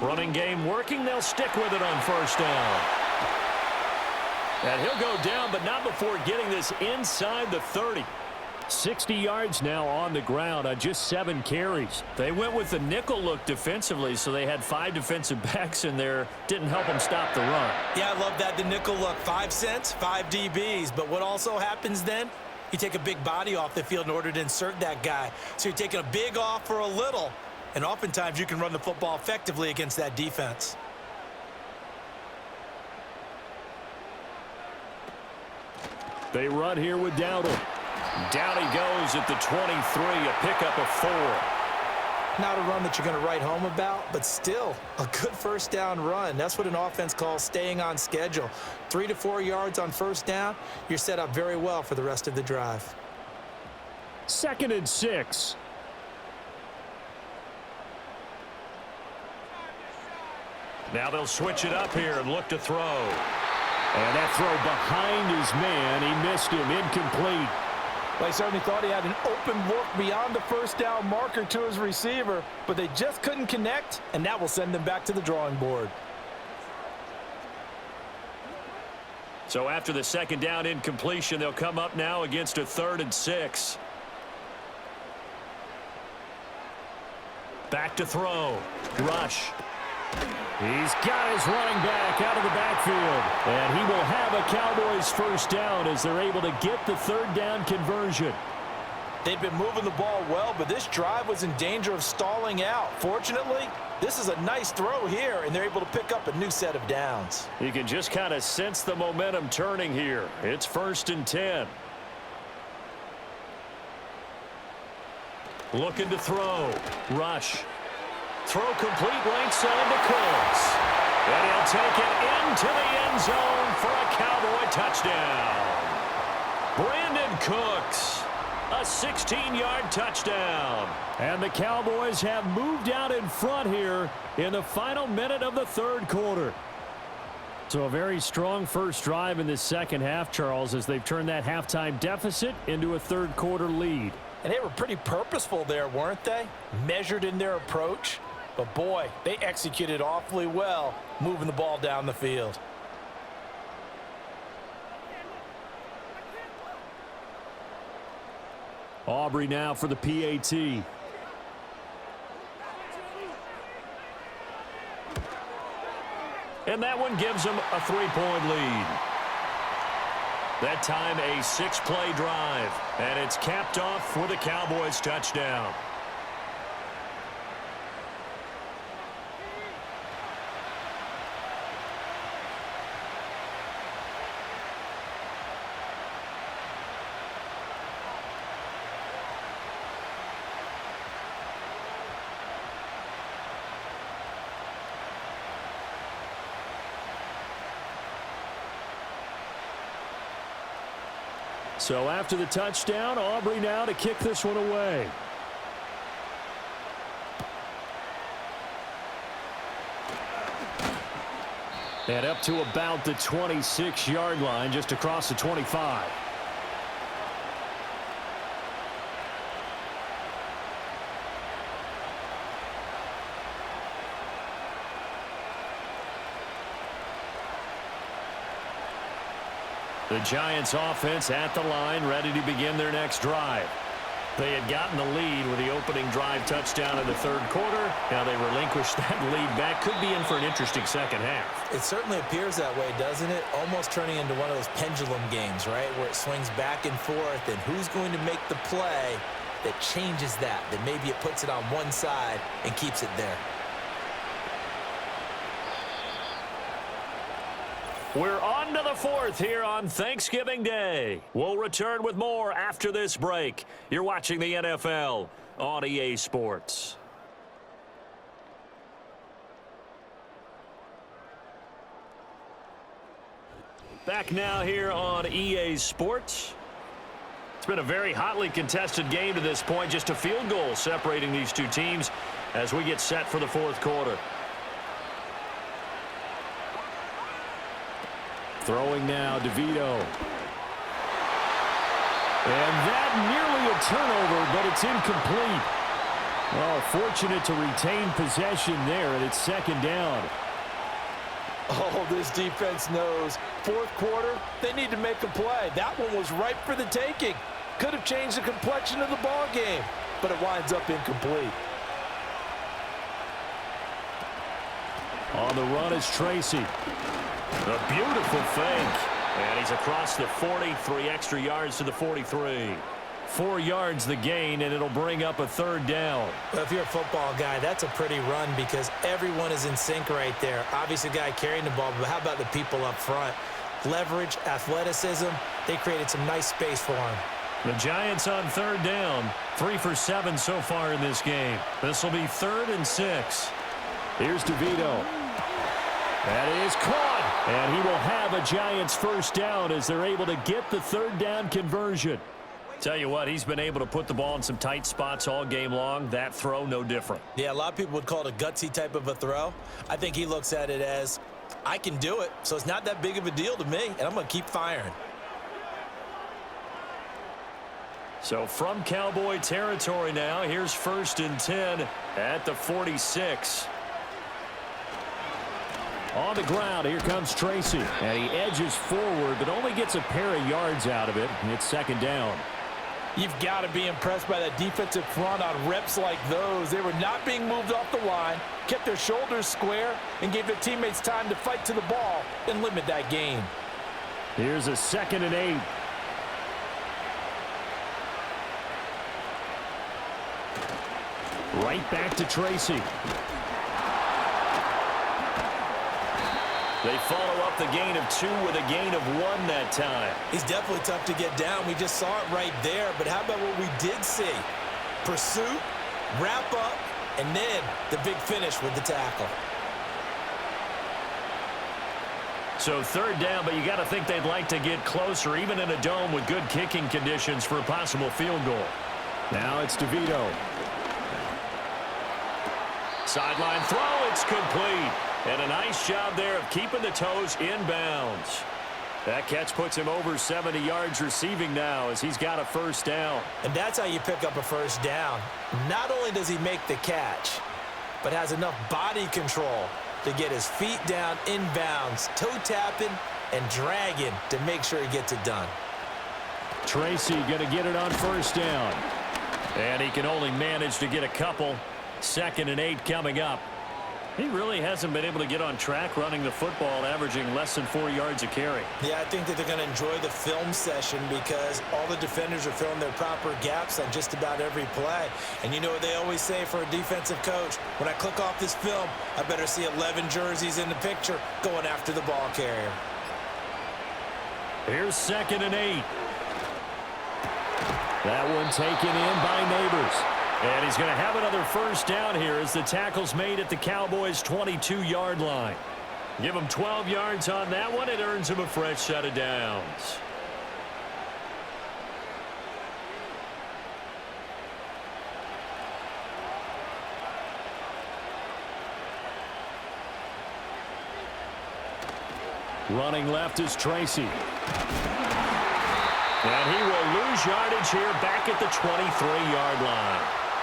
Running game working. They'll stick with it on first down. And he'll go down, but not before getting this inside the 30. 60 yards now on the ground on just 7 carries. They went with the nickel look defensively, so they had 5 defensive backs in there. Didn't help them stop the run. Yeah, I love that, the nickel look. 5 cents, 5 DBs. But what also happens then? You take a big body off the field in order to insert that guy. So you're taking a big off for a little. And oftentimes you can run the football effectively against that defense. They run here with Dowdle. Down he goes at the 23, a pickup of 4. Not a run that you're going to write home about, but still a good first down run. That's what an offense calls staying on schedule. 3 to 4 yards on first down, you're set up very well for the rest of the drive. 2nd and 6. Now they'll switch it up here and look to throw. And that throw behind his man. He missed him. Incomplete. Well, he certainly thought he had an open look beyond the first down marker to his receiver, but they just couldn't connect, and that will send them back to the drawing board. So after the 2nd down incompletion, they'll come up now against a 3rd and 6. Back to throw. Rush. He's got his running back out of the backfield. And he will have a Cowboys first down as they're able to get the 3rd down conversion. They've been moving the ball well, but this drive was in danger of stalling out. Fortunately, this is a nice throw here, and they're able to pick up a new set of downs. You can just kind of sense the momentum turning here. It's 1st and 10. Looking to throw. Rush. Throw complete right side to Cooks. And he'll take it into the end zone for a Cowboy touchdown. Brandon Cooks, a 16-yard touchdown. And the Cowboys have moved out in front here in the final minute of the 3rd quarter. So a very strong first drive in this second half, Charles, as they've turned that halftime deficit into a 3rd quarter lead. And they were pretty purposeful there, weren't they? Measured in their approach. But, boy, they executed awfully well, moving the ball down the field. Aubrey now for the PAT. And that one gives them a 3-point lead. That time a 6-play drive. And it's capped off with a Cowboys touchdown. So after the touchdown, Aubrey now to kick this one away. And up to about the 26-yard line, just across the 25. The Giants offense at the line, ready to begin their next drive. They had gotten the lead with the opening drive touchdown in the 3rd quarter. Now they relinquished that lead back. Could be in for an interesting second half. It certainly appears that way, doesn't it? Almost turning into one of those pendulum games, right, where it swings back and forth, and who's going to make the play that changes that maybe it puts it on one side and keeps it there. We're on to the 4th here on Thanksgiving Day. We'll return with more after this break. You're watching the NFL on EA Sports. Back now here on EA Sports. It's been a very hotly contested game to this point. Just a field goal separating these two teams as we get set for the 4th quarter. Throwing now, DeVito. And that nearly a turnover, but it's incomplete. Oh, fortunate to retain possession there, and it's second down. Oh, this defense knows. Fourth quarter, they need to make a play. That one was ripe for the taking. Could have changed the complexion of the ball game, but it winds up incomplete. On the run is Tracy. A beautiful fake. And he's across the 40, 3 extra yards to the 43. 4 yards the gain, and it'll bring up a third down. Well, if you're a football guy, that's a pretty run because everyone is in sync right there. Obviously, the guy carrying the ball, but how about the people up front? Leverage, athleticism, they created some nice space for him. The Giants on third down. 3 for 7 so far in this game. This will be 3rd and 6. Here's DeVito. That is caught, and he will have a Giants first down as they're able to get the third down conversion. Tell you what, he's been able to put the ball in some tight spots all game long. That throw, no different. Yeah, a lot of people would call it a gutsy type of a throw. I think he looks at it as, I can do it, so it's not that big of a deal to me, and I'm going to keep firing. So from Cowboy territory now, here's 1st and 10 at the 46. On the ground, here comes Tracy. And he edges forward, but only gets a pair of yards out of it. It's second down. You've got to be impressed by that defensive front on reps like those. They were not being moved off the line, kept their shoulders square, and gave their teammates time to fight to the ball and limit that gain. Here's a 2nd and 8. Right back to Tracy. They follow up the gain of 2 with a gain of 1 that time. He's definitely tough to get down. We just saw it right there. But how about what we did see? Pursuit, wrap up, and then the big finish with the tackle. So third down, but you got to think they'd like to get closer, even in a dome with good kicking conditions for a possible field goal. Now it's DeVito. Sideline throw, it's complete. And a nice job there of keeping the toes inbounds. That catch puts him over 70 yards receiving now as he's got a first down. And that's how you pick up a first down. Not only does he make the catch, but has enough body control to get his feet down inbounds, toe tapping and dragging to make sure he gets it done. Tracy going to get it on first down. And he can only manage to get a couple. 2nd and 8 coming up. He really hasn't been able to get on track running the football, averaging less than 4 yards a carry. Yeah, I think that they're going to enjoy the film session because all the defenders are filling their proper gaps on just about every play. And you know what they always say for a defensive coach? When I click off this film, I better see 11 jerseys in the picture going after the ball carrier. Here's 2nd and 8. That one taken in by Neighbors. And he's going to have another first down here as the tackle's made at the Cowboys' 22-yard line. Give him 12 yards on that one. It earns him a fresh set of downs. Running left is Tracy. And he will lose yardage here back at the 23-yard line.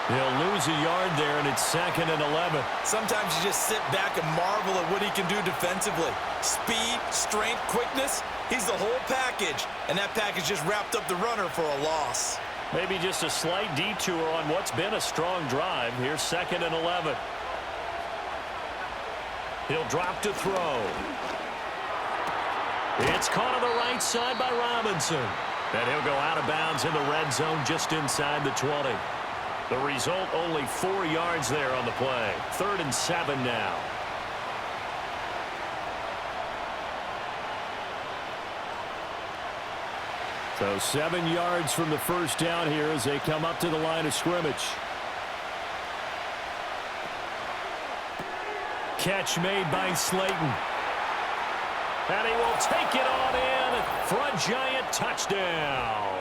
He'll lose a yard there, and it's 2nd and 11. Sometimes you just sit back and marvel at what he can do defensively. Speed, strength, quickness, he's the whole package. And that package just wrapped up the runner for a loss. Maybe just a slight detour on what's been a strong drive. Here's 2nd and 11. He'll drop to throw. It's caught on the right side by Robinson. And he'll go out of bounds in the red zone just inside the 20. The result, only 4 yards there on the play. 3rd and 7 now. So 7 yards from the first down here as they come up to the line of scrimmage. Catch made by Slayton. And he will take it on in for a Giant touchdown.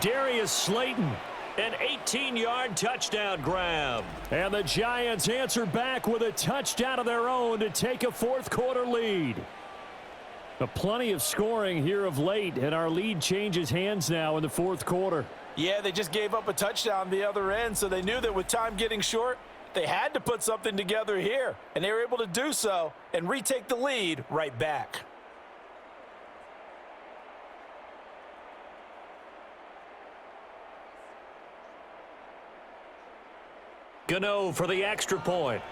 Darius Slayton, an 18-yard touchdown grab. And the Giants answer back with a touchdown of their own to take a fourth-quarter lead. Plenty of scoring here of late, and our lead changes hands now in the fourth quarter. Yeah, they just gave up a touchdown the other end, so they knew that with time getting short, they had to put something together here, and they were able to do so and retake the lead right back. Gano for the extra point.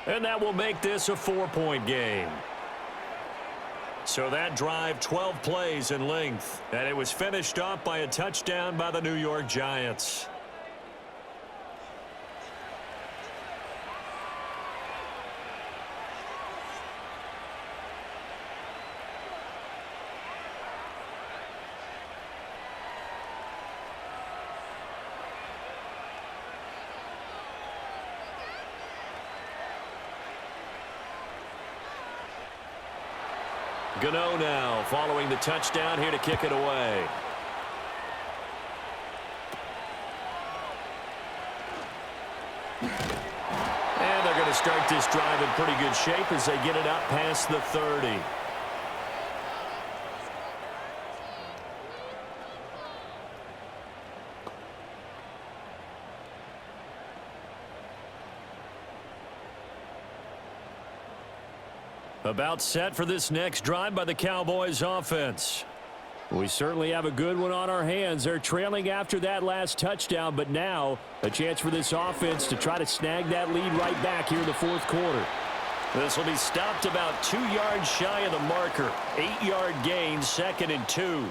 And that will make this a 4-point game. So that drive, 12 plays in length, and it was finished off by a touchdown by the New York Giants. Gano now following the touchdown here to kick it away. And they're going to start this drive in pretty good shape as they get it up past the 30. About set for this next drive by the Cowboys offense. We certainly have a good one on our hands. They're trailing after that last touchdown, but now a chance for this offense to try to snag that lead right back here in the fourth quarter. This will be stopped about 2 yards shy of the marker. 8-yard gain, 2nd and 2.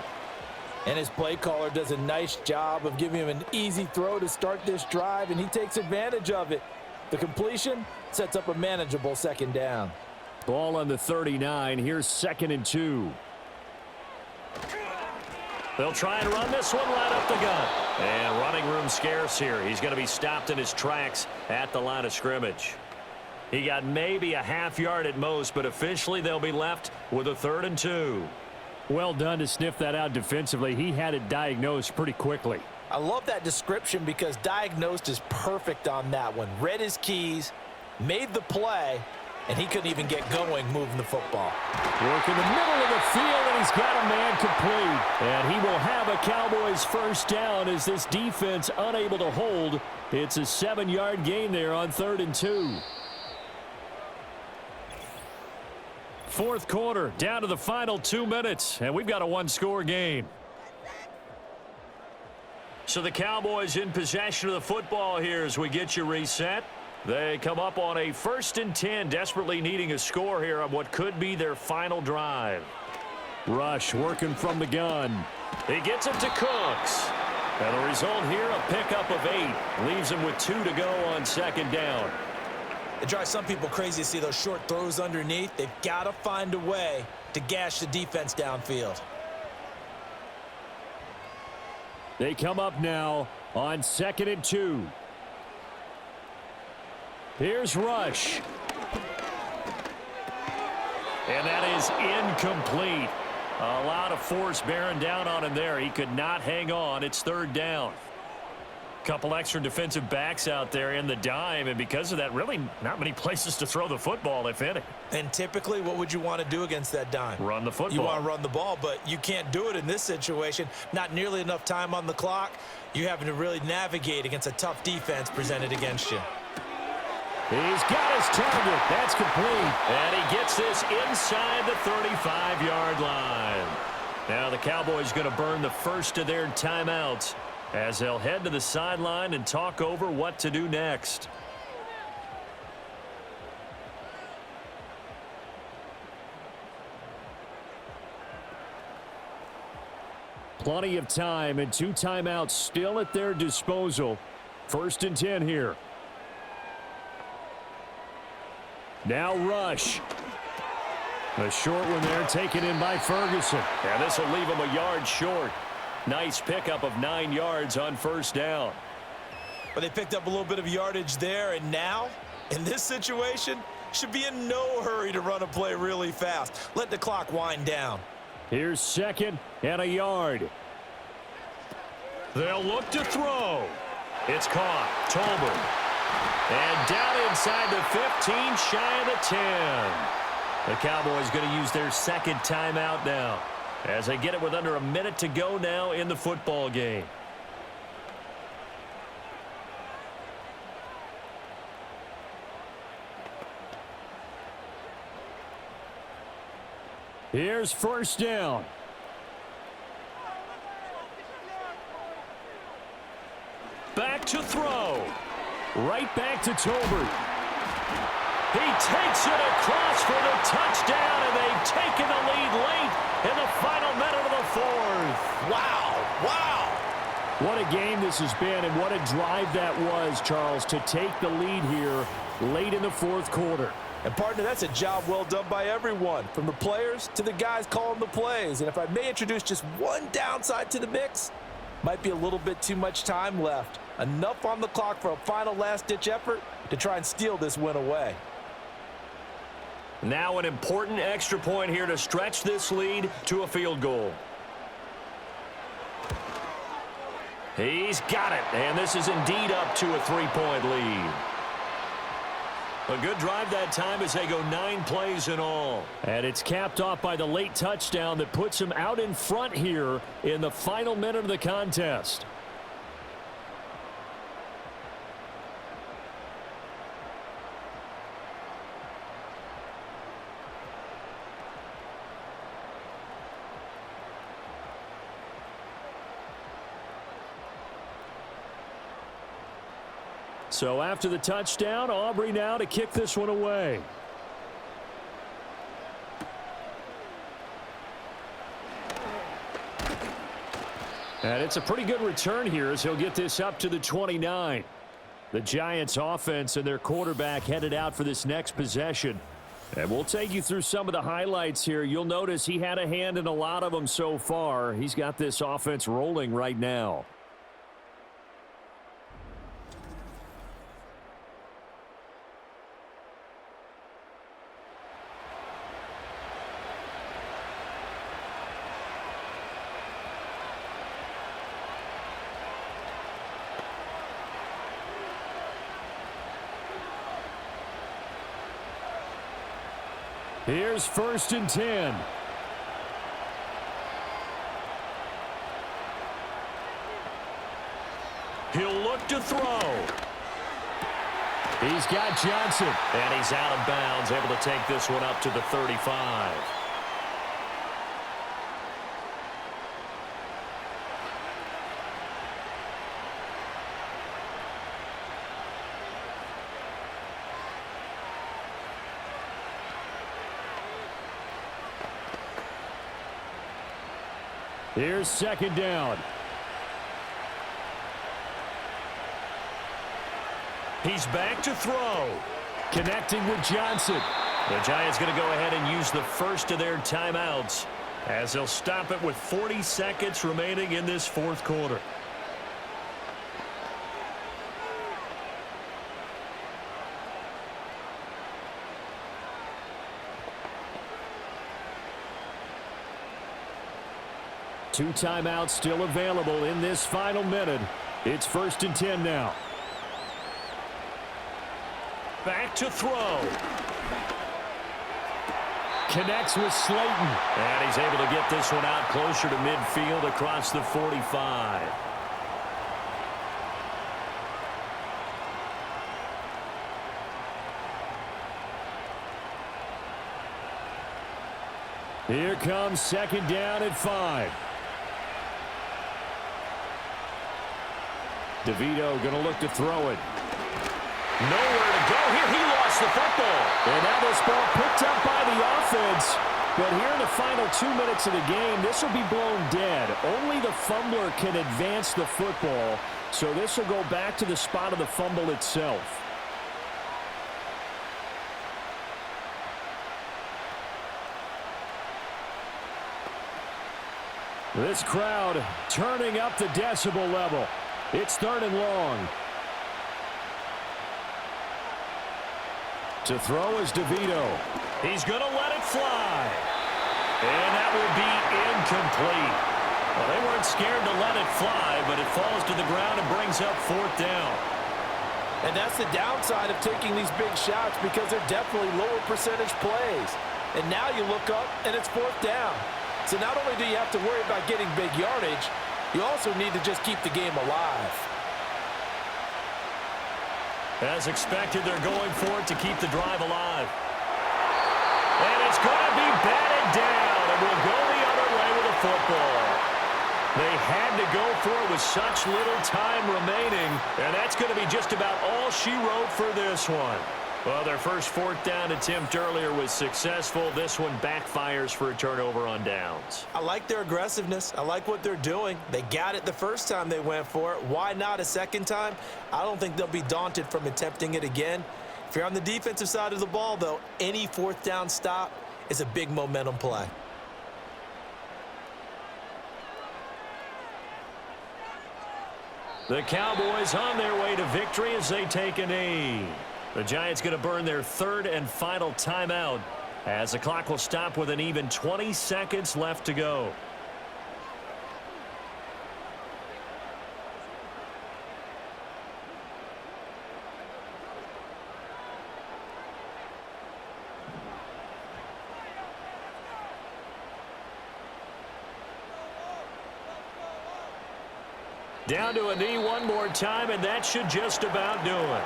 And his play caller does a nice job of giving him an easy throw to start this drive, and he takes advantage of it. The completion sets up a manageable 2nd down. Ball on the 39. Here's 2nd and 2. They'll try and run this one right up the gut. And running room scarce here. He's going to be stopped in his tracks at the line of scrimmage. He got maybe a half yard at most, but officially they'll be left with a 3rd and 2. Well done to sniff that out defensively. He had it diagnosed pretty quickly. I love that description because diagnosed is perfect on that one. Read his keys, made the play, and he couldn't even get going moving the football. Work in the middle of the field, and he's got a man complete. And he will have a Cowboys first down as this defense unable to hold. It's a 7-yard gain there on 3rd and 2. Fourth quarter, down to the final 2 minutes, and we've got a 1-score game. So the Cowboys in possession of the football here as we get you reset. They come up on a 1st and 10, desperately needing a score here on what could be their final drive. Rush working from the gun. He gets it to Cooks. And the result here, a pickup of 8. Leaves him with 2 to go on 2nd down. It drives some people crazy to see those short throws underneath. They've got to find a way to gash the defense downfield. They come up now on 2nd and 2. Here's Rush. And that is incomplete. A lot of force bearing down on him there. He could not hang on. It's 3rd down. Couple extra defensive backs out there in the dime, and because of that, really not many places to throw the football, if any. And typically, what would you want to do against that dime? Run the football. You want to run the ball, but you can't do it in this situation. Not nearly enough time on the clock. You're having to really navigate against a tough defense presented against you. He's got his target. That's complete. And he gets this inside the 35-yard line. Now the Cowboys going to burn the first of their timeouts as they'll head to the sideline and talk over what to do next. Plenty of time and 2 timeouts still at their disposal. 1st and 10 here. Now Rush. A short one there taken in by Ferguson. And this will leave him a yard short. Nice pickup of 9 yards on 1st down. But they picked up a little bit of yardage there, and now, in this situation, should be in no hurry to run a play really fast. Let the clock wind down. Here's 2nd and a yard. They'll look to throw. It's caught. Tolbert. And down inside the 15, shy of the 10. The Cowboys going to use their second timeout now as they get it with under a minute to go now in the football game. Here's first down. Back to throw. Right back to Tolbert. He takes it across for the touchdown, and they've taken the lead late in the final minute of the fourth. Wow. Wow. What a game this has been, and what a drive that was, Charles, to take the lead here late in the fourth quarter. And, partner, that's a job well done by everyone, from the players to the guys calling the plays. And if I may introduce just one downside to the mix, might be a little bit too much time left. Enough on the clock for a final last-ditch effort to try and steal this win away. Now an important extra point here to stretch this lead to a field goal. He's got it, and this is indeed up to a 3-point lead. A good drive that time as they go 9 plays in all. And it's capped off by the late touchdown that puts him out in front here in the final minute of the contest. So after the touchdown, Aubrey now to kick this one away. And it's a pretty good return here as he'll get this up to the 29. The Giants offense and their quarterback headed out for this next possession. And we'll take you through some of the highlights here. You'll notice he had a hand in a lot of them so far. He's got this offense rolling right now. Here's first and 10. He'll look to throw. He's got Johnson. And he's out of bounds, able to take this one up to the 35. Here's second down. He's back to throw. Connecting with Johnson. The Giants going to go ahead and use the first of their timeouts as they'll stop it with 40 seconds remaining in this fourth quarter. Two timeouts still available in this final minute. It's first and 10 now. Back to throw. Connects with Slayton. And he's able to get this one out closer to midfield across the 45. Here comes second down at 5. DeVito going to look to throw it. Nowhere to go here. He lost the football. And now this ball picked up by the offense. But here in the final 2 minutes of the game, this will be blown dead. Only the fumbler can advance the football. So this will go back to the spot of the fumble itself. This crowd turning up the decibel level. It's third and long. To throw is DeVito. He's going to let it fly. And that will be incomplete. Well, they weren't scared to let it fly, but it falls to the ground and brings up fourth down. And that's the downside of taking these big shots because they're definitely lower percentage plays. And now you look up, and it's 4th down. So not only do you have to worry about getting big yardage, you also need to just keep the game alive. As expected, they're going for it to keep the drive alive. And it's going to be batted down, and we'll go the other way with the football. They had to go for it with such little time remaining, and that's going to be just about all she wrote for this one. Well, their first 4th down attempt earlier was successful. This one backfires for a turnover on downs. I like their aggressiveness. I like what they're doing. They got it the first time they went for it. Why not a second time? I don't think they'll be daunted from attempting it again. If you're on the defensive side of the ball, though, any 4th down stop is a big momentum play. The Cowboys on their way to victory as they take a knee. The Giants going to burn their 3rd and final timeout as the clock will stop with an even 20 seconds left to go. Down to a knee one more time, and that should just about do it.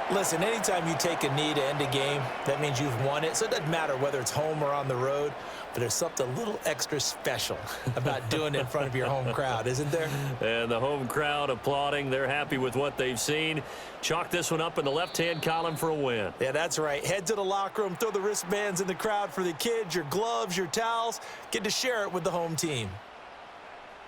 Listen, anytime you take a knee to end a game, that means you've won it. So it doesn't matter whether it's home or on the road, but there's something a little extra special about doing it in front of your home crowd, isn't there? And the home crowd applauding. They're happy with what they've seen. Chalk this one up in the left-hand column for a win. Yeah, that's right. Head to the locker room, throw the wristbands in the crowd for the kids, your gloves, your towels. Get to share it with the home team.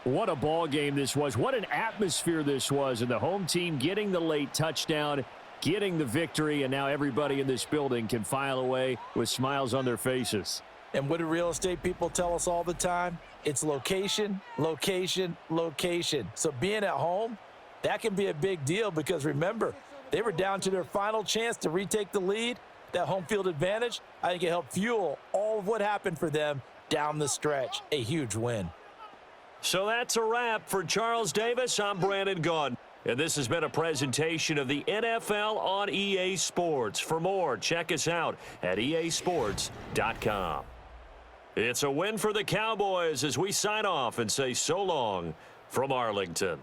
What a ball game this was. What an atmosphere this was. And the home team getting the late touchdown, getting the victory, and now everybody in this building can file away with smiles on their faces. And what do real estate people tell us all the time? It's location, location, location. So being at home, that can be a big deal because remember, they were down to their final chance to retake the lead. That home field advantage, I think it helped fuel all of what happened for them down the stretch. A huge win. So that's a wrap. For Charles Davis, I'm Brandon Gaudin. And this has been a presentation of the NFL on EA Sports. For more, check us out at easports.com. It's a win for the Cowboys as we sign off and say so long from Arlington.